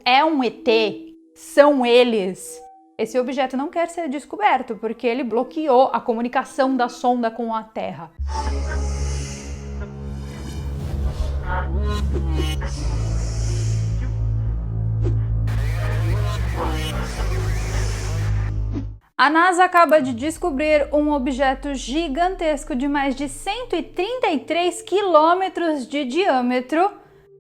é um ET, são eles. Esse objeto não quer ser descoberto porque ele bloqueou a comunicação da sonda com a Terra. A NASA acaba de descobrir um objeto gigantesco de mais de 133 quilômetros de diâmetro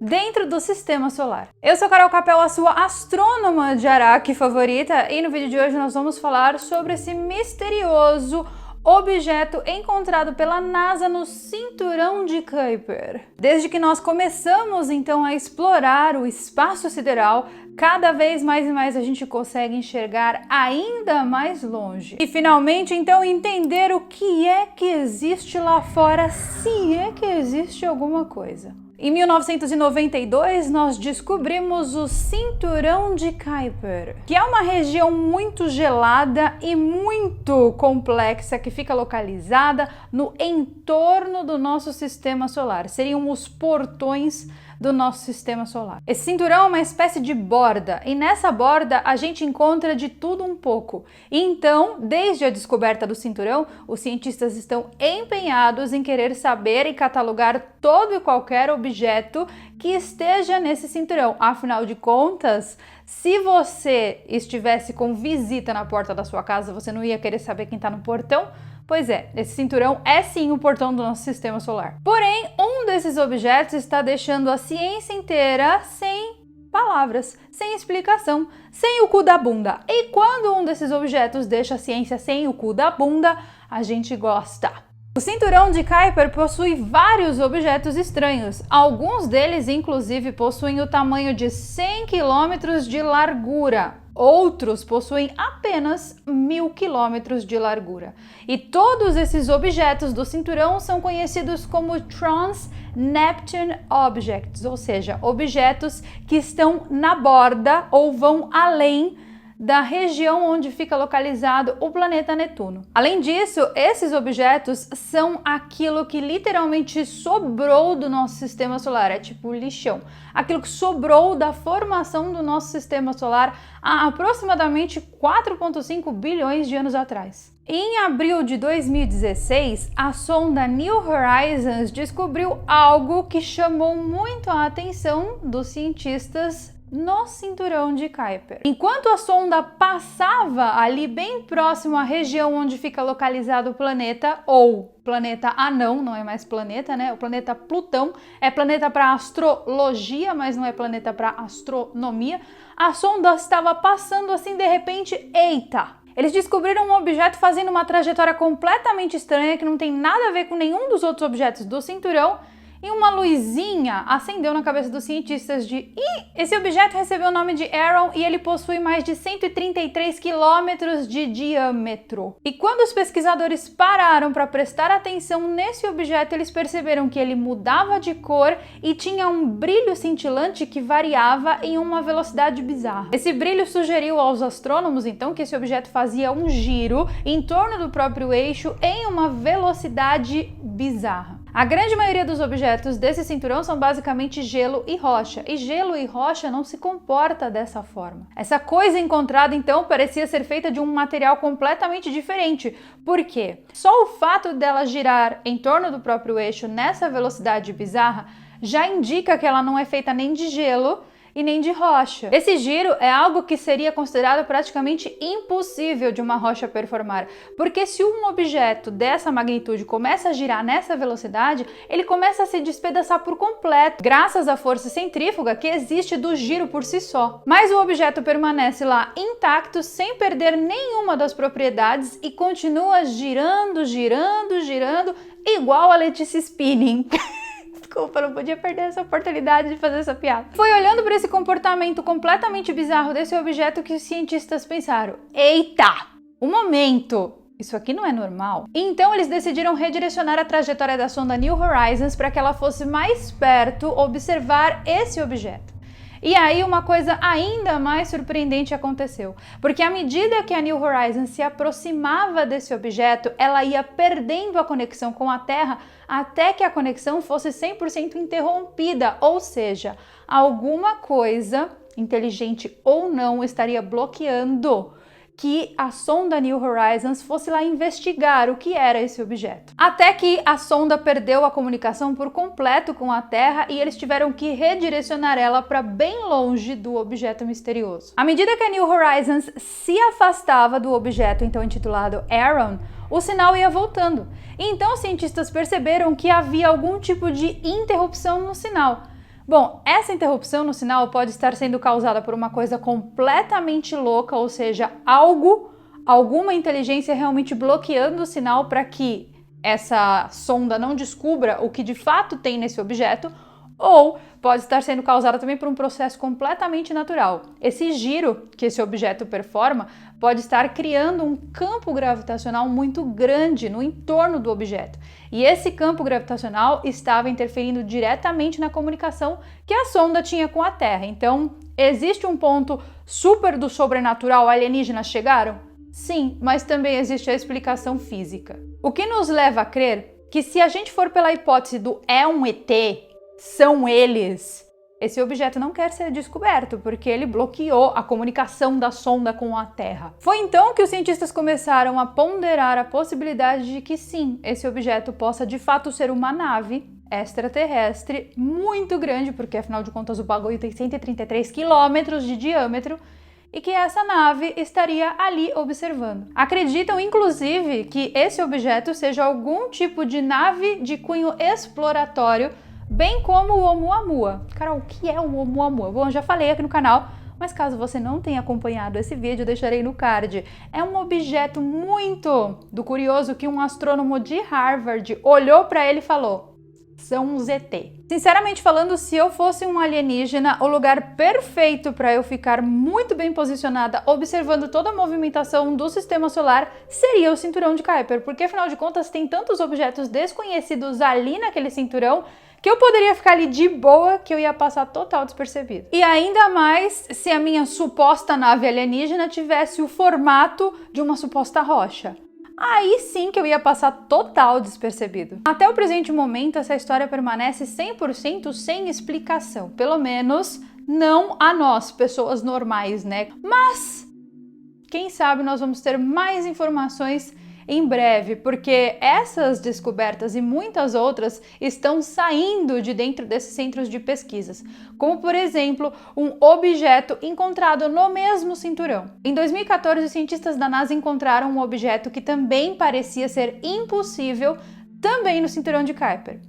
dentro do Sistema Solar. Eu sou Carol Capel, a sua astrônoma de Araque favorita, e no vídeo de hoje nós vamos falar sobre esse misterioso objeto encontrado pela NASA no Cinturão de Kuiper. Desde que nós começamos então a explorar o espaço sideral, cada vez mais e mais a gente consegue enxergar ainda mais longe. E finalmente então entender o que é que existe lá fora, se é que existe alguma coisa. Em 1992, nós descobrimos o Cinturão de Kuiper, que é uma região muito gelada e muito complexa que fica localizada no entorno do nosso sistema solar. Seriam os portões do nosso sistema solar. Esse cinturão é uma espécie de borda, e nessa borda a gente encontra de tudo um pouco. E então, desde a descoberta do cinturão, os cientistas estão empenhados em querer saber e catalogar todo e qualquer objeto que esteja nesse cinturão. Afinal de contas, se você estivesse com visita na porta da sua casa, você não ia querer saber quem está no portão? Pois é, esse cinturão é sim o portão do nosso sistema solar. Porém, um desses objetos está deixando a ciência inteira sem palavras, sem explicação, sem o cu da bunda. E quando um desses objetos deixa a ciência sem o cu da bunda, a gente gosta. O Cinturão de Kuiper possui vários objetos estranhos. Alguns deles, inclusive, possuem o tamanho de 100 km de largura. Outros possuem apenas 1000 km de largura. E todos esses objetos do cinturão são conhecidos como Trans-Neptune Objects, ou seja, objetos que estão na borda ou vão além da região onde fica localizado o planeta Netuno. Além disso, esses objetos são aquilo que literalmente sobrou do nosso sistema solar, é tipo lixão. Aquilo que sobrou da formação do nosso sistema solar há aproximadamente 4,5 bilhões de anos atrás. Em abril de 2016, a sonda New Horizons descobriu algo que chamou muito a atenção dos cientistas no Cinturão de Kuiper. Enquanto a sonda passava ali bem próximo à região onde fica localizado o planeta, ou planeta anão, não é mais planeta, né? O planeta Plutão é planeta para astrologia, mas não é planeta para astronomia. A sonda estava passando assim, de repente, eita! Eles descobriram um objeto fazendo uma trajetória completamente estranha que não tem nada a ver com nenhum dos outros objetos do cinturão. E uma luzinha acendeu na cabeça dos cientistas de esse objeto recebeu o nome de Aaron e ele possui mais de 133 quilômetros de diâmetro. E quando os pesquisadores pararam para prestar atenção nesse objeto, eles perceberam que ele mudava de cor e tinha um brilho cintilante que variava em uma velocidade bizarra. Esse brilho sugeriu aos astrônomos, então, que esse objeto fazia um giro em torno do próprio eixo em uma velocidade bizarra. A grande maioria dos objetos desse cinturão são basicamente gelo e rocha, e gelo e rocha não se comporta dessa forma. Essa coisa encontrada, então, parecia ser feita de um material completamente diferente. Por quê? Só o fato dela girar em torno do próprio eixo nessa velocidade bizarra já indica que ela não é feita nem de gelo e nem de rocha. Esse giro é algo que seria considerado praticamente impossível de uma rocha performar, porque se um objeto dessa magnitude começa a girar nessa velocidade, ele começa a se despedaçar por completo, graças à força centrífuga que existe do giro por si só. Mas o objeto permanece lá intacto, sem perder nenhuma das propriedades e continua girando, girando, girando, igual a Letícia Spinning. Desculpa, não podia perder essa oportunidade de fazer essa piada. Foi olhando para esse comportamento completamente bizarro desse objeto que os cientistas pensaram: eita, um momento! Isso aqui não é normal. Então eles decidiram redirecionar a trajetória da sonda New Horizons para que ela fosse mais perto observar esse objeto. E aí uma coisa ainda mais surpreendente aconteceu, porque à medida que a New Horizons se aproximava desse objeto, ela ia perdendo a conexão com a Terra até que a conexão fosse 100% interrompida, ou seja, alguma coisa inteligente ou não, estaria bloqueando que a sonda New Horizons fosse lá investigar o que era esse objeto. Até que a sonda perdeu a comunicação por completo com a Terra e eles tiveram que redirecionar ela para bem longe do objeto misterioso. À medida que a New Horizons se afastava do objeto então intitulado Aaron, o sinal ia voltando. E então os cientistas perceberam que havia algum tipo de interrupção no sinal. Bom, essa interrupção no sinal pode estar sendo causada por uma coisa completamente louca, ou seja, alguma inteligência realmente bloqueando o sinal para que essa sonda não descubra o que de fato tem nesse objeto, ou pode estar sendo causada também por um processo completamente natural. Esse giro que esse objeto performa pode estar criando um campo gravitacional muito grande no entorno do objeto. E esse campo gravitacional estava interferindo diretamente na comunicação que a sonda tinha com a Terra. Então, existe um ponto super do sobrenatural, alienígenas chegaram? Sim, mas também existe a explicação física. O que nos leva a crer que se a gente for pela hipótese do é um ET, são eles, esse objeto não quer ser descoberto, porque ele bloqueou a comunicação da sonda com a Terra. Foi então que os cientistas começaram a ponderar a possibilidade de que sim, esse objeto possa de fato ser uma nave extraterrestre muito grande, porque afinal de contas o bagulho tem 133 quilômetros de diâmetro, e que essa nave estaria ali observando. Acreditam, inclusive, que esse objeto seja algum tipo de nave de cunho exploratório, bem como o Oumuamua. Carol, o que é o Oumuamua? Bom, já falei aqui no canal, mas caso você não tenha acompanhado esse vídeo, eu deixarei no card. É um objeto muito do curioso que um astrônomo de Harvard olhou para ele e falou: são uns ET. Sinceramente falando, se eu fosse um alienígena, o lugar perfeito para eu ficar muito bem posicionada, observando toda a movimentação do sistema solar, seria o cinturão de Kuiper, porque afinal de contas tem tantos objetos desconhecidos ali naquele cinturão que eu poderia ficar ali de boa, que eu ia passar total despercebido. E ainda mais se a minha suposta nave alienígena tivesse o formato de uma suposta rocha. Aí sim que eu ia passar total despercebido. Até o presente momento, essa história permanece 100% sem explicação. Pelo menos não a nós, pessoas normais, né? Mas, quem sabe nós vamos ter mais informações em breve, porque essas descobertas e muitas outras estão saindo de dentro desses centros de pesquisas, como por exemplo, um objeto encontrado no mesmo cinturão. Em 2014, os cientistas da NASA encontraram um objeto que também parecia ser impossível, também no cinturão de Kuiper.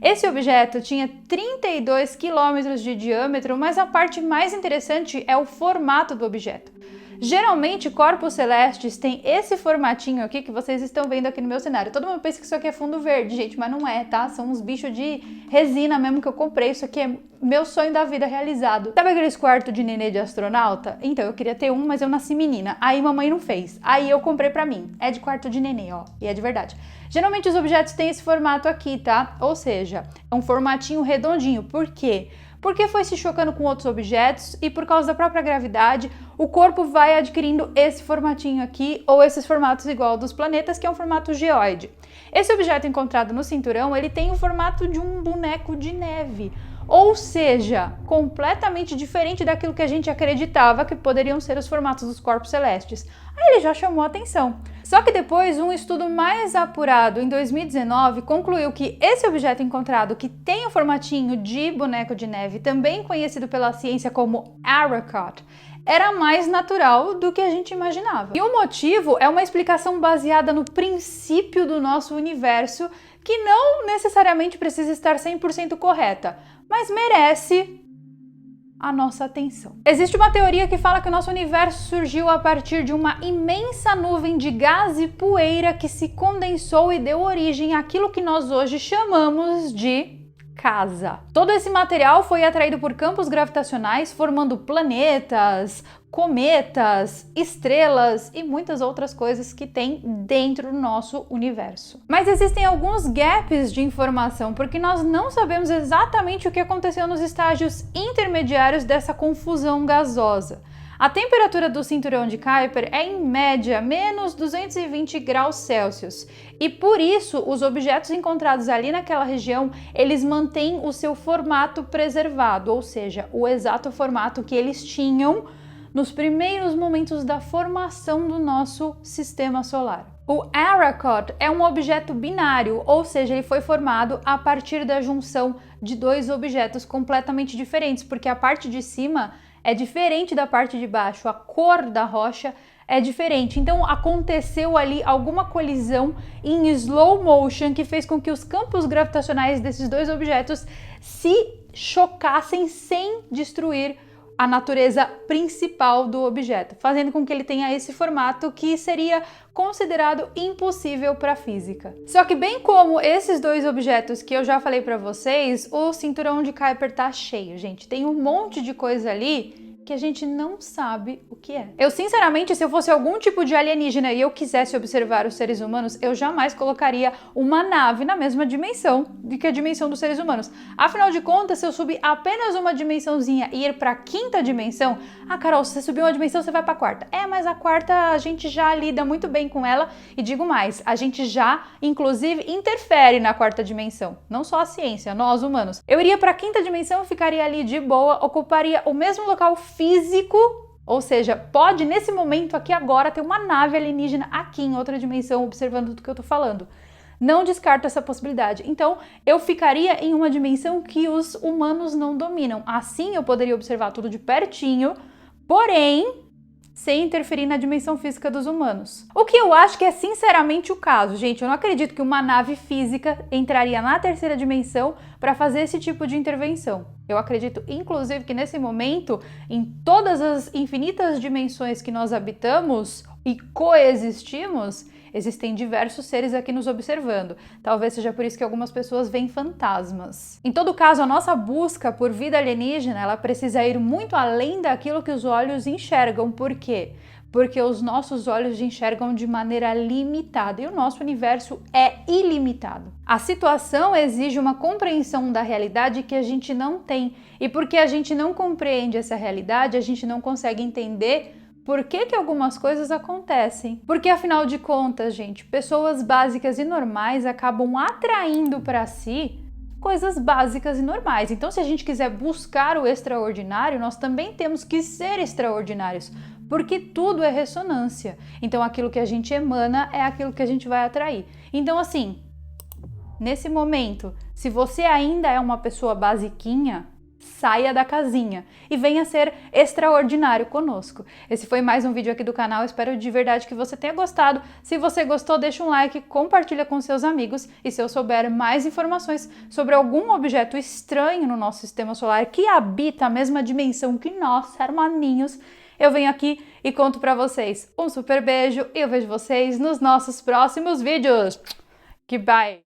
Esse objeto tinha 32 quilômetros de diâmetro, mas a parte mais interessante é o formato do objeto. Geralmente, corpos celestes têm esse formatinho aqui que vocês estão vendo aqui no meu cenário. Todo mundo pensa que isso aqui é fundo verde, gente, mas não é, tá? São uns bichos de resina mesmo que eu comprei. Isso aqui é meu sonho da vida realizado. Sabe aqueles quartos de nenê de astronauta? Então, eu queria ter um, mas eu nasci menina. Aí mamãe não fez. Aí eu comprei pra mim. É de quarto de nenê, ó. E é de verdade. Geralmente os objetos têm esse formato aqui, tá? Ou seja, é um formatinho redondinho. Por quê? Porque foi se chocando com outros objetos e por causa da própria gravidade, o corpo vai adquirindo esse formatinho aqui, ou esses formatos igual ao dos planetas, que é um formato geóide. Esse objeto encontrado no cinturão, ele tem o formato de um boneco de neve, ou seja, completamente diferente daquilo que a gente acreditava que poderiam ser os formatos dos corpos celestes. Aí ele já chamou a atenção. Só que depois, um estudo mais apurado em 2019 concluiu que esse objeto encontrado, que tem o formatinho de boneco de neve, também conhecido pela ciência como Arrokoth, era mais natural do que a gente imaginava. E o motivo é uma explicação baseada no princípio do nosso universo, que não necessariamente precisa estar 100% correta, mas merece a nossa atenção. Existe uma teoria que fala que o nosso universo surgiu a partir de uma imensa nuvem de gás e poeira que se condensou e deu origem àquilo que nós hoje chamamos de casa. Todo esse material foi atraído por campos gravitacionais, formando planetas, cometas, estrelas e muitas outras coisas que tem dentro do nosso universo. Mas existem alguns gaps de informação, porque nós não sabemos exatamente o que aconteceu nos estágios intermediários dessa confusão gasosa. A temperatura do cinturão de Kuiper é em média menos 220 graus Celsius e por isso os objetos encontrados ali naquela região, eles mantêm o seu formato preservado, ou seja, o exato formato que eles tinham nos primeiros momentos da formação do nosso sistema solar. O Arrokoth é um objeto binário, ou seja, ele foi formado a partir da junção de dois objetos completamente diferentes, porque a parte de cima é diferente da parte de baixo, a cor da rocha é diferente. Então aconteceu ali alguma colisão em slow motion que fez com que os campos gravitacionais desses dois objetos se chocassem sem destruir a natureza principal do objeto, fazendo com que ele tenha esse formato que seria considerado impossível para a física. Só que bem como esses dois objetos que eu já falei para vocês, o cinturão de Kuiper tá cheio, gente. Tem um monte de coisa ali que a gente não sabe o que é. Eu, sinceramente, se eu fosse algum tipo de alienígena e eu quisesse observar os seres humanos, eu jamais colocaria uma nave na mesma dimensão do que a dimensão dos seres humanos. Afinal de contas, se eu subir apenas uma dimensãozinha e ir para a quinta dimensão, Carol, se você subir uma dimensão, você vai para a quarta. Mas a quarta a gente já lida muito bem com ela e digo mais, a gente já, inclusive, interfere na quarta dimensão. Não só a ciência, nós humanos. Eu iria para a quinta dimensão, ficaria ali de boa, ocuparia o mesmo local físico, ou seja, pode nesse momento aqui agora ter uma nave alienígena aqui em outra dimensão observando tudo que eu tô falando. Não descarto essa possibilidade. Então, eu ficaria em uma dimensão que os humanos não dominam. Assim, eu poderia observar tudo de pertinho, porém, sem interferir na dimensão física dos humanos. O que eu acho que é sinceramente o caso, gente. Eu não acredito que uma nave física entraria na terceira dimensão para fazer esse tipo de intervenção. Eu acredito, inclusive, que nesse momento, em todas as infinitas dimensões que nós habitamos e coexistimos, existem diversos seres aqui nos observando. Talvez seja por isso que algumas pessoas veem fantasmas. Em todo caso, a nossa busca por vida alienígena, ela precisa ir muito além daquilo que os olhos enxergam. Por quê? Porque os nossos olhos enxergam de maneira limitada e o nosso universo é ilimitado. A situação exige uma compreensão da realidade que a gente não tem. E porque a gente não compreende essa realidade, a gente não consegue entender por que algumas coisas acontecem. Porque, afinal de contas, gente, pessoas básicas e normais acabam atraindo para si coisas básicas e normais. Então, se a gente quiser buscar o extraordinário, nós também temos que ser extraordinários, porque tudo é ressonância. Então, aquilo que a gente emana é aquilo que a gente vai atrair. Então, assim, nesse momento, se você ainda é uma pessoa basiquinha, saia da casinha e venha ser extraordinário conosco. Esse foi mais um vídeo aqui do canal, espero de verdade que você tenha gostado. Se você gostou, deixa um like, compartilha com seus amigos e se eu souber mais informações sobre algum objeto estranho no nosso sistema solar que habita a mesma dimensão que nós, hermaninhos, eu venho aqui e conto pra vocês. Um super beijo e eu vejo vocês nos nossos próximos vídeos. Goodbye!